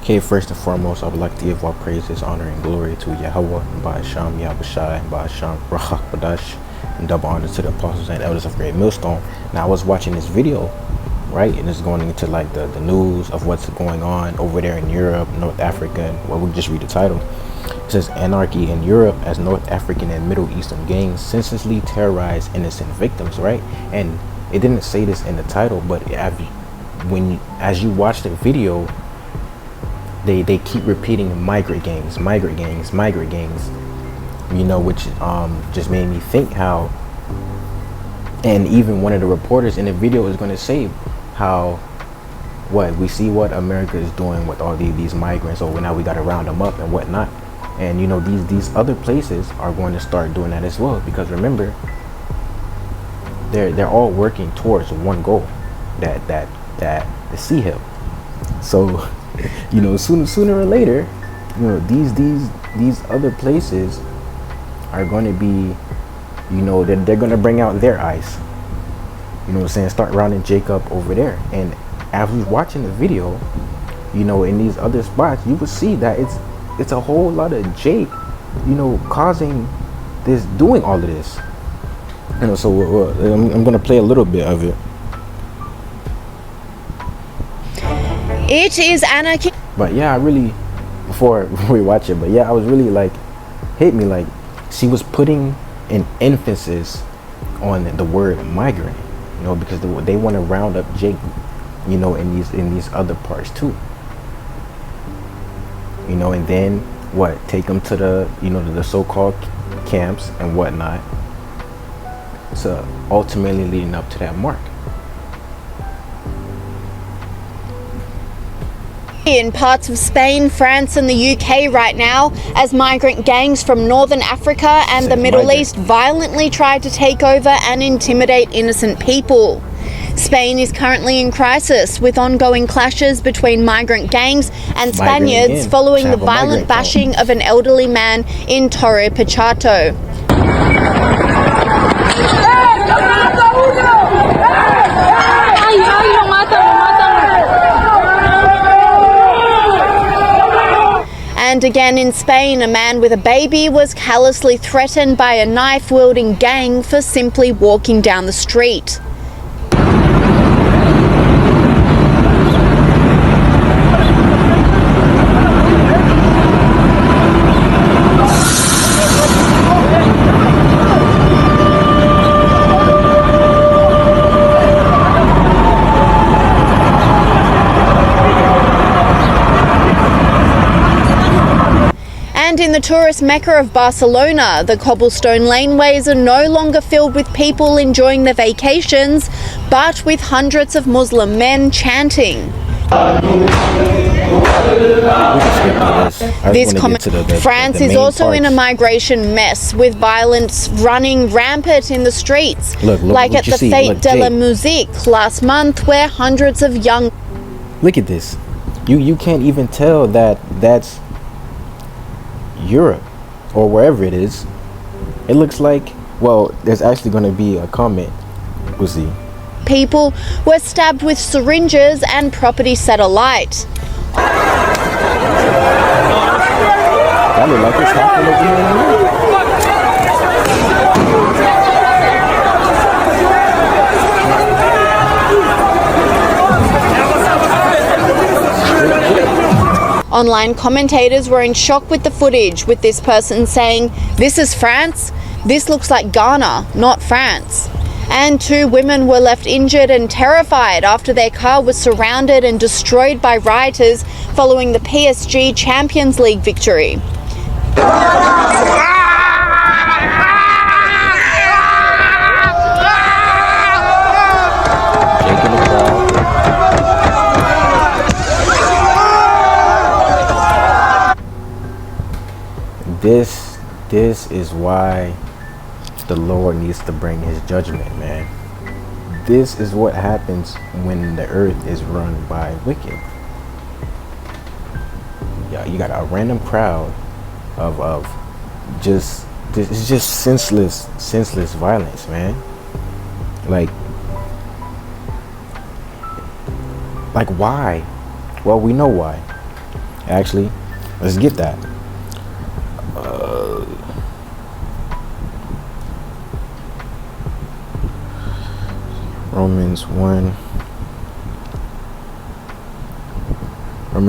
Okay, first and foremost, I would like to give all praises, honor, and glory to Yahweh, and Ba'asham, Yahushai, and Ba'asham, Rahak Badash, and double honor to the apostles and elders of Great Millstone. Now, I was watching this video, right, and it's going into like the news of what's going on over there in Europe, North Africa, and well, we'll just read the title. It says, Anarchy in Europe as North African and Middle Eastern gangs senselessly terrorize innocent victims, right? And it didn't say this in the title, but as you watch the video, they keep repeating migrant gangs, you know, which just made me think how, and even one of the reporters in the video is going to say how what we see what America is doing with all these migrants, or now we got to round them up and whatnot. And you know, these other places are going to start doing that as well, because remember, they're all working towards one goal, that the Sea Hill. So you know, sooner or later, you know, these other places are going to be, you know, they're going to bring out their ice. You know what I'm saying? Start rounding Jacob over there. And as we watching the video, you know, in these other spots, you will see that it's a whole lot of Jake, you know, doing all of this. You know, so I'm going to play a little bit of it. It is anarchy. But yeah, I really, before we watch it, but yeah, I was really like, hit me like, she was putting an emphasis on the word migrant, you know, because they want to round up Jake, you know, in these other parts too, you know, and then take them to the, you know, the so-called camps and whatnot, so ultimately leading up to that mark. In parts of Spain, France and the UK right now, as migrant gangs from Northern Africa and the Middle East violently try to take over and intimidate innocent people. Spain is currently in crisis, with ongoing clashes between migrant gangs and Spaniards following the violent bashing of an elderly man in Torre Pacheco. And again in Spain, a man with a baby was callously threatened by a knife-wielding gang for simply walking down the street. And in the tourist mecca of Barcelona, the cobblestone laneways are no longer filled with people enjoying their vacations, but with hundreds of Muslim men chanting. France is also in a migration mess, with violence running rampant in the streets, like at the Fête de la Musique last month, where hundreds of young... Look at this. You can't even tell that's Europe or wherever it is. It looks like, well, there's actually going to be a comment. We'll see. People were stabbed with syringes and property set alight. That look like it's happening again. Online commentators were in shock with the footage, with this person saying, "This is France? This looks like Ghana, not France." And 2 women were left injured and terrified after their car was surrounded and destroyed by rioters following the PSG Champions League victory. This is why the Lord needs to bring his judgment, man. This is what happens when the earth is run by wicked. Yeah, you got a random crowd of just it's just senseless violence, man. Like why? Well, we know why. Actually, let's get that. Romans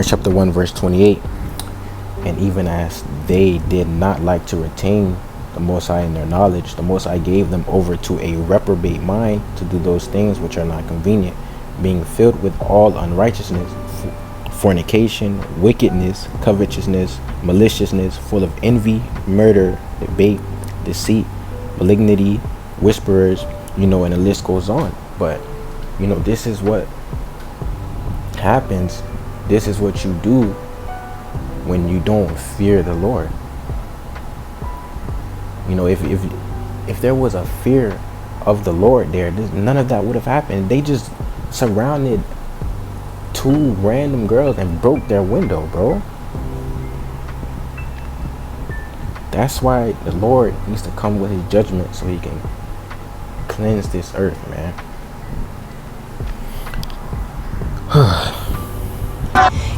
chapter 1 verse 28. And even as they did not like to retain the Most High in their knowledge, the Most High gave them over to a reprobate mind to do those things which are not convenient, being filled with all unrighteousness, fornication, wickedness, covetousness, maliciousness, full of envy, murder, debate, deceit, malignity, whisperers, and the list goes on. But this is what happens. This is what you do when you don't fear the Lord. If there was a fear of the Lord there, none of that would have happened. They just surrounded 2 random girls and broke their window, bro. That's why the Lord needs to come with his judgment so he can cleanse this earth, man.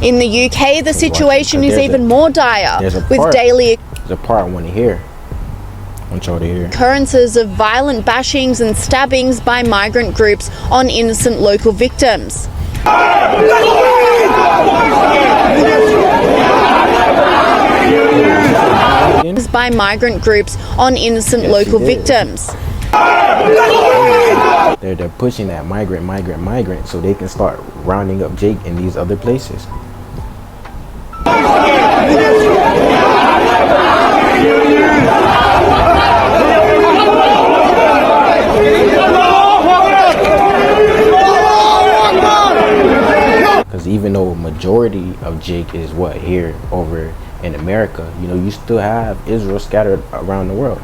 In the UK, the situation is even more dire, with daily there's a part I want to hear. I want y'all to hear. Occurrences of violent bashings and stabbings by migrant groups on innocent local victims. By migrant groups on innocent local victims. They're pushing that migrant so they can start rounding up Jake in these other places. Because even though majority of Jake is here over in America, you still have Israel scattered around the world.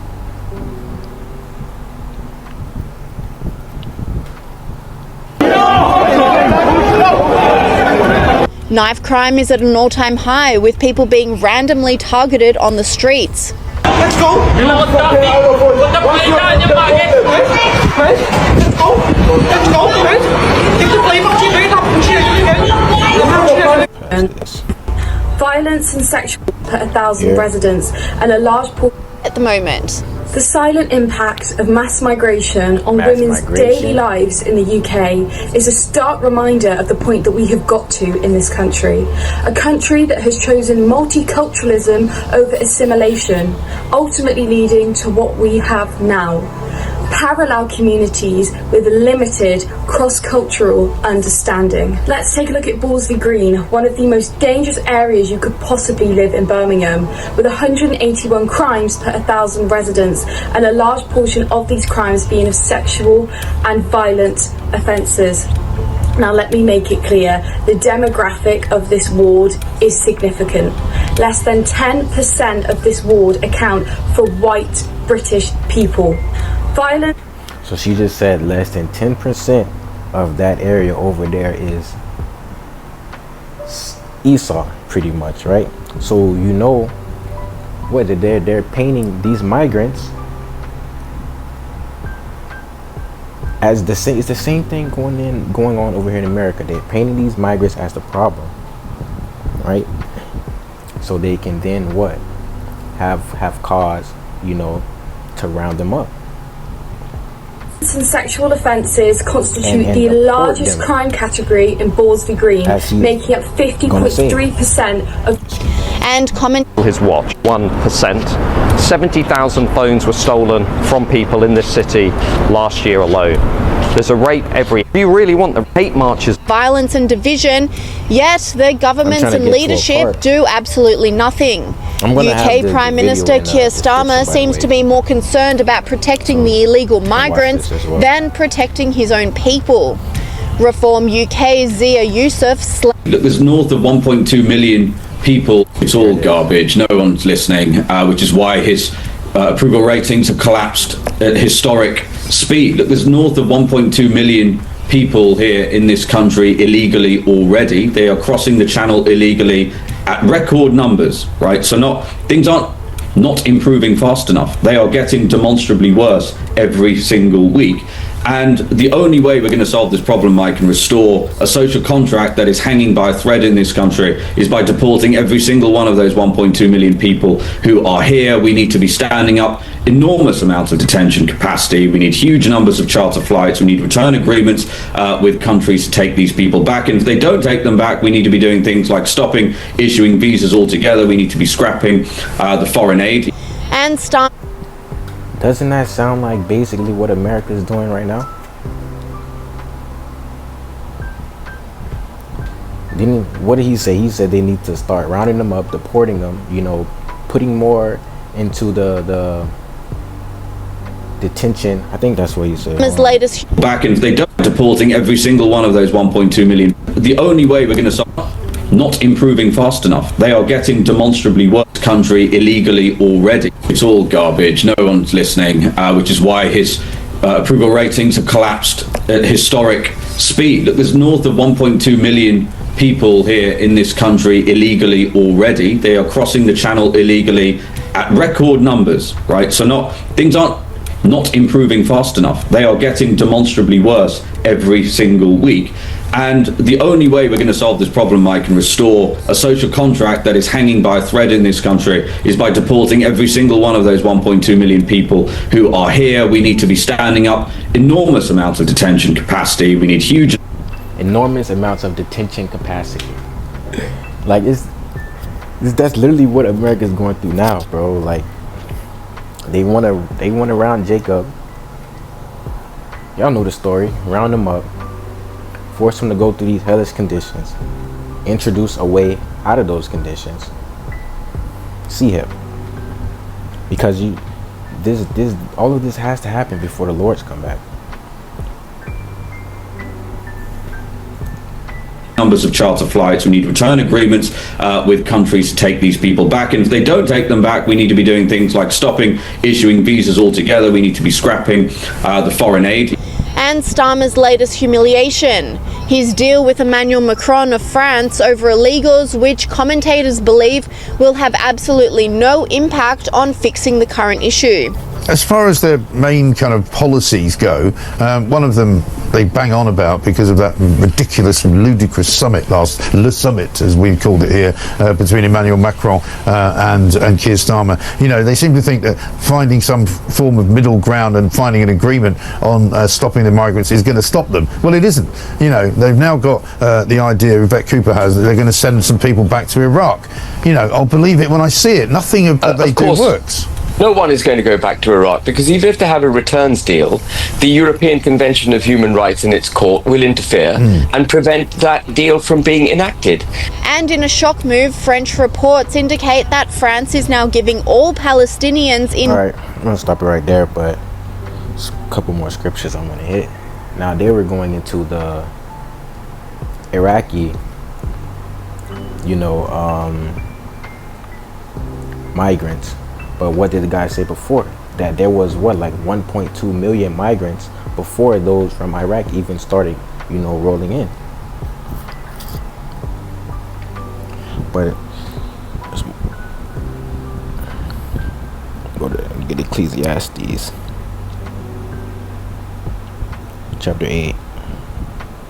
Knife crime is at an all-time high, with people being randomly targeted on the streets. Let's go! Let's go! Violence and sexual per 1,000 residents and a large portion at the moment. The silent impact of mass migration on women's daily lives in the UK is a stark reminder of the point that we have got to in this country. A country that has chosen multiculturalism over assimilation, ultimately leading to what we have now. Parallel communities with limited cross-cultural understanding. Let's take a look at Ballsby Green, one of the most dangerous areas you could possibly live in Birmingham, with 181 crimes per 1,000 residents, and a large portion of these crimes being of sexual and violent offences. Now let me make it clear, the demographic of this ward is significant. Less than 10% of this ward account for white British people. Violent. So she just said less than 10% of that area over there is Esau, pretty much, right? So whether they're painting these migrants as the same. It's the same thing going on over here in America. They're painting these migrants as the problem, right? So they can then have cause, to round them up. And sexual offences constitute the largest crime category in Ballsby Green, making up 50.3% of. And comment. His watch, 1%. 70,000 phones were stolen from people in this city last year alone. There's a rape every. Do you really want the hate marches? Violence and division, yet the governments and leadership do absolutely nothing. UK Prime Minister Keir Starmer seems to be more concerned about protecting the illegal migrants than protecting his own people. Reform UK's Zia Yusuf. Look, there's north of 1.2 million people. It's all garbage. No one's listening, which is why his approval ratings have collapsed at historic speed. Look, there's north of 1.2 million people here in this country illegally already. They are crossing the channel illegally at record numbers, right? So things aren't not improving fast enough. They are getting demonstrably worse every single week. And the only way we're going to solve this problem, Mike, and restore a social contract that is hanging by a thread in this country is by deporting every single one of those 1.2 million people who are here. We need to be standing up enormous amounts of detention capacity. We need huge numbers of charter flights. We need return agreements with countries to take these people back. And if they don't take them back, we need to be doing things like stopping issuing visas altogether. We need to be scrapping the foreign aid. And start. Doesn't that sound like basically what America is doing right now? What did he say? He said they need to start rounding them up, deporting them, you know, putting more into the detention. I think that's what he said. His latest. Back, and if they don't, deporting every single one of those 1.2 million. The only way we're going to solve not improving fast enough. They are getting demonstrably worse country illegally already. It's all garbage. No one's listening, which is why his approval ratings have collapsed at historic speed. Look, there's north of 1.2 million people here in this country illegally already. They are crossing the channel illegally at record numbers, right? So things aren't not improving fast enough. They are getting demonstrably worse every single week. And the only way we're going to solve this problem, Mike, and restore a social contract that is hanging by a thread in this country is by deporting every single one of those 1.2 million people who are here. We need to be standing up enormous amounts of detention capacity. We need huge enormous amounts of detention capacity. Like that's literally what America's going through now, bro. Like they want to round Jacob. Y'all know the story. Round him up, force him to go through these hellish conditions, introduce a way out of those conditions. See him, because all of this has to happen before the Lord's come back. Numbers of charter flights. We need return agreements with countries to take these people back. And if they don't take them back, we need to be doing things like stopping issuing visas altogether. We need to be scrapping the foreign aid. And Starmer's latest humiliation, his deal with Emmanuel Macron of France over illegals, which commentators believe will have absolutely no impact on fixing the current issue. As far as their main kind of policies go, one of them they bang on about because of that ridiculous and ludicrous summit Le Summit, as we called it here, between Emmanuel Macron and Keir Starmer. You know, they seem to think that finding some form of middle ground and finding an agreement on stopping the migrants is going to stop them. Well, it isn't. You know, they've now got the idea, Yvette Cooper has, that they're going to send some people back to Iraq. You know, I'll believe it when I see it. Nothing of what they do works. No one is going to go back to Iraq because even if they have a returns deal, the European Convention of Human Rights in its court will interfere and prevent that deal from being enacted. And in a shock move, French reports indicate that France is now giving all Palestinians in... Alright, I'm going to stop it right there, but there's a couple more scriptures I'm going to hit. Now, they were going into the Iraqi, migrants. But what did the guy say before? That there was like 1.2 million migrants before those from Iraq even started, rolling in. But let's go to get Ecclesiastes chapter 8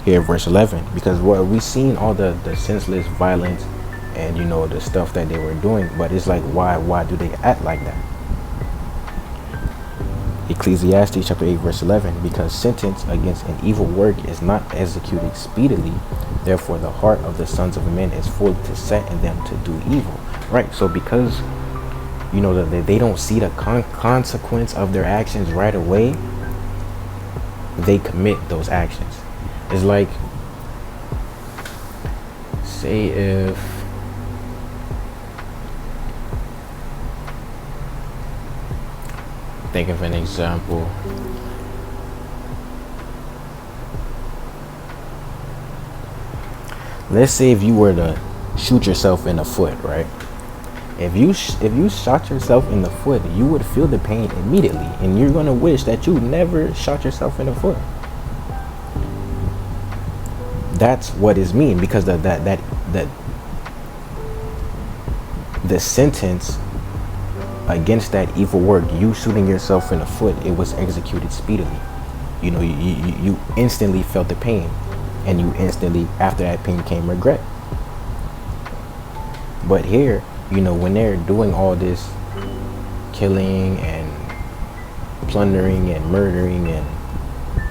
here, verse 11, because what we seen all the senseless violence and the stuff that they were doing, but it's like why do they act like that? Ecclesiastes chapter 8 verse 11, because sentence against an evil work is not executed speedily, therefore the heart of the sons of men is full to set in them to do evil. Right, so because that they don't see the consequence of their actions right away, they commit those actions. It's like, say if think of an example. Let's say if you were to shoot yourself in the foot, right? If you shot yourself in the foot, you would feel the pain immediately, and you're gonna wish that you never shot yourself in the foot. That's what it means, because the sentence against that evil work, you shooting yourself in the foot, it was executed speedily. you instantly felt the pain, and you instantly, after that pain, came regret. But here, when they're doing all this killing and plundering and murdering and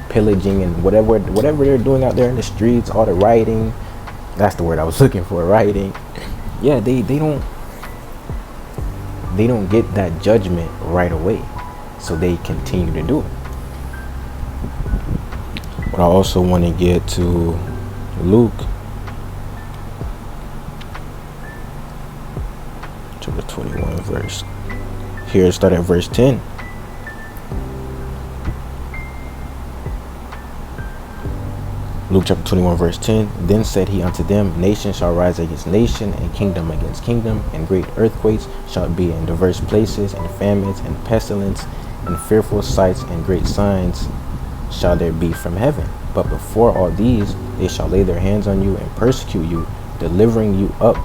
pillaging and whatever they're doing out there in the streets, all the rioting, that's the word I was looking for, rioting. Yeah, they don't get that judgment right away, so they continue to do it. But I also want to get to Luke chapter 21 verse. Here, start at verse 10. Luke chapter 21 verse 10. Then said he unto them, Nation shall rise against nation, and kingdom against kingdom, and great earthquakes shall be in diverse places, and famines, and pestilence, and fearful sights, and great signs shall there be from heaven. But before all these, they shall lay their hands on you and persecute you, delivering you up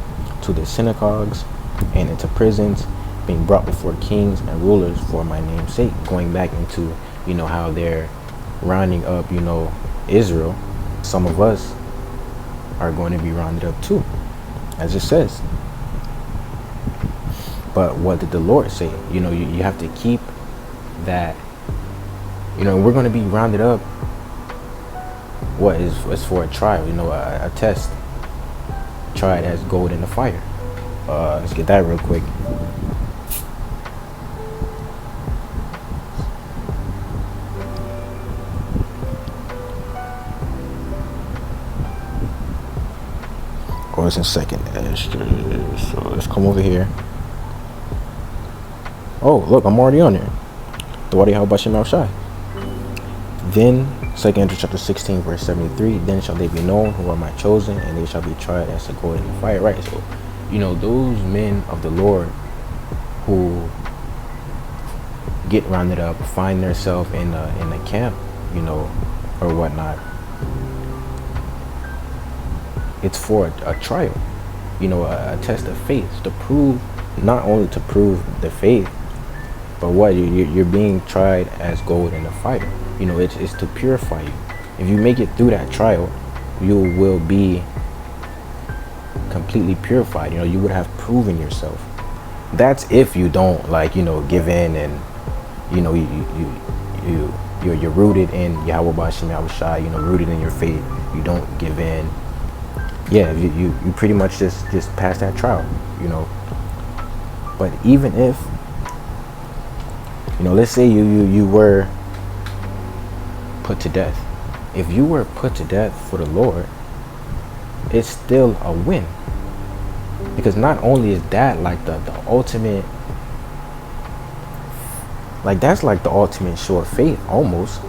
to the synagogues and into prisons, being brought before kings and rulers for my name's sake. Going back into, how they're rounding up, Israel. Some of us are going to be rounded up too, as it says. But what did the Lord say? You have to keep that. We're going to be rounded up. What is for a trial? A test. Tried as gold in the fire. Let's get that real quick. Oh, it's in second. So let's come over here. Oh, look, I'm already on there. The Wadi Halbashim Al Shai. Then, 2nd Ezra chapter 16, verse 73. Then shall they be known who are my chosen, and they shall be tried as a gold in the fire. Right. So, those men of the Lord who get rounded up, find themselves in the camp, or whatnot. It's for a trial, a test of faith, to prove, not only to prove the faith, but what you're being tried as gold in the fire. It's to purify you. If you make it through that trial, you will be completely purified. You would have proven yourself. That's if you don't give in, and you're rooted in Yahweh Bashim Yahushai, rooted in your faith. You don't give in. Yeah, you pretty much just pass that trial, But even if, let's say you were put to death. If you were put to death for the Lord, it's still a win. Because not only is that the ultimate, that's the ultimate show of faith, almost,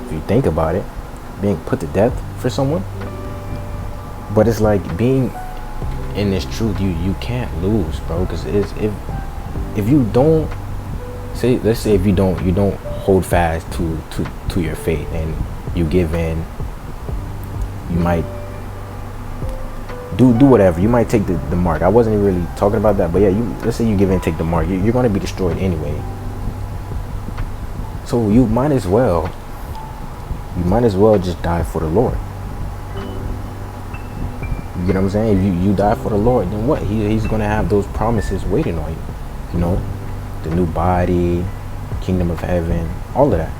if you think about it, being put to death for someone. But it's being in this truth, you can't lose, bro. Because if you don't let's say if you don't hold fast to your faith, and you give in, you might do whatever. You might take the mark. I wasn't really talking about that, but yeah, let's say you give in, take the mark. You're going to be destroyed anyway. So you might as well just die for the Lord. You know what I'm saying? If you die for the Lord, then what? He's going to have those promises waiting on you. The new body, kingdom of heaven, all of that.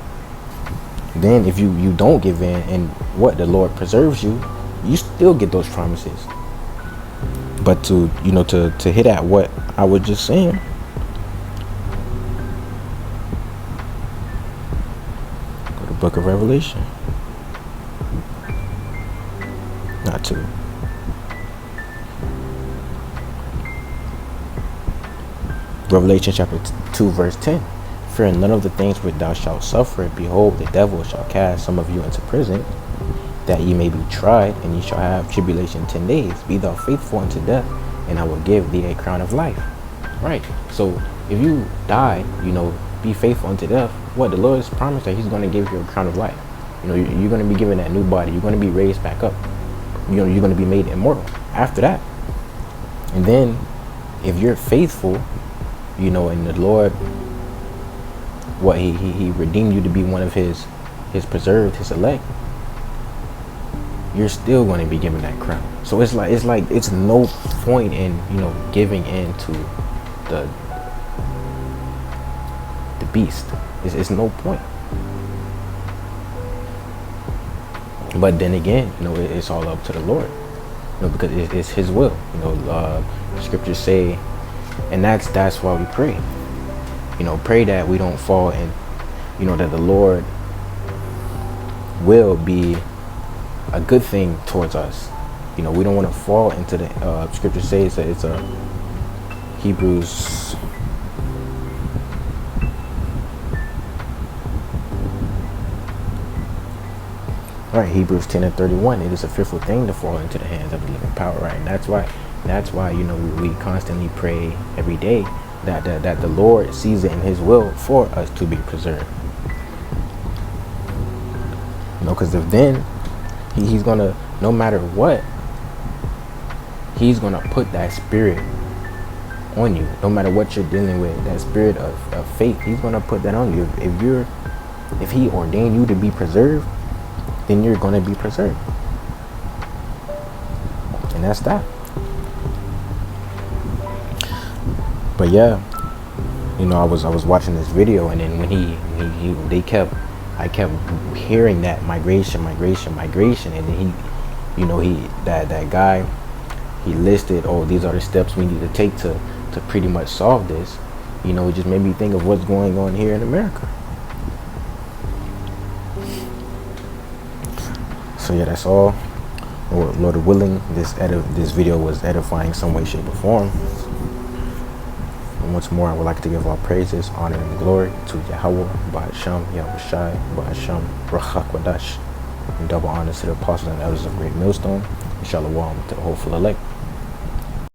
Then if you don't give in, and what? The Lord preserves you, you still get those promises. But to hit at what I was just saying, go to Book of Revelation. Not to. Revelation chapter 2 verse 10. Fear none of the things which thou shalt suffer. Behold, the devil shall cast some of you into prison, that ye may be tried, and ye shall have tribulation 10 days. Be thou faithful unto death, and I will give thee a crown of life. Right. So if you die, be faithful unto death. What? The Lord has promised that He's going to give you a crown of life. You're going to be given that new body. You're going to be raised back up. You're going to be made immortal after that. And then, if you're faithful, and the Lord, what He redeemed you to be one of His his preserved, his elect, you're still going to be given that crown. So it's no point in, you know, giving in to the beast. It's no point. But then again, you know, it's all up to the Lord, you know, because it's his will. You know, scriptures say, and that's why we pray. You know, pray that we don't fall in, you know, that the Lord will be a good thing towards us. You know, we don't want to fall into the scripture says that it's a Hebrews Hebrews 10:31. It is a fearful thing to fall into the hands of the living power, right? And that's why you know, we constantly pray every day that the Lord sees it in his will for us to be preserved. You know, because if then he's gonna, no matter what, he's gonna put that spirit on you. No matter what you're dealing with, that spirit of faith, he's gonna put that on you. If he ordained you to be preserved, then you're gonna be preserved. And that's that. But yeah, you know, I was watching this video, and then when I kept hearing that migration, and then that guy, he listed, oh, these are the steps we need to take to pretty much solve this. You know, it just made me think of what's going on here in America. So yeah, that's all. Lord willing, this video was edifying some way, shape, or form. And once more, I would like to give all praises, honor, and glory to Yahweh, Ba'asham, Yahushai, Ba'asham, Rachak Wadash, and double honors to the apostles and elders of Great Millstone, and shalom to the hopeful elect.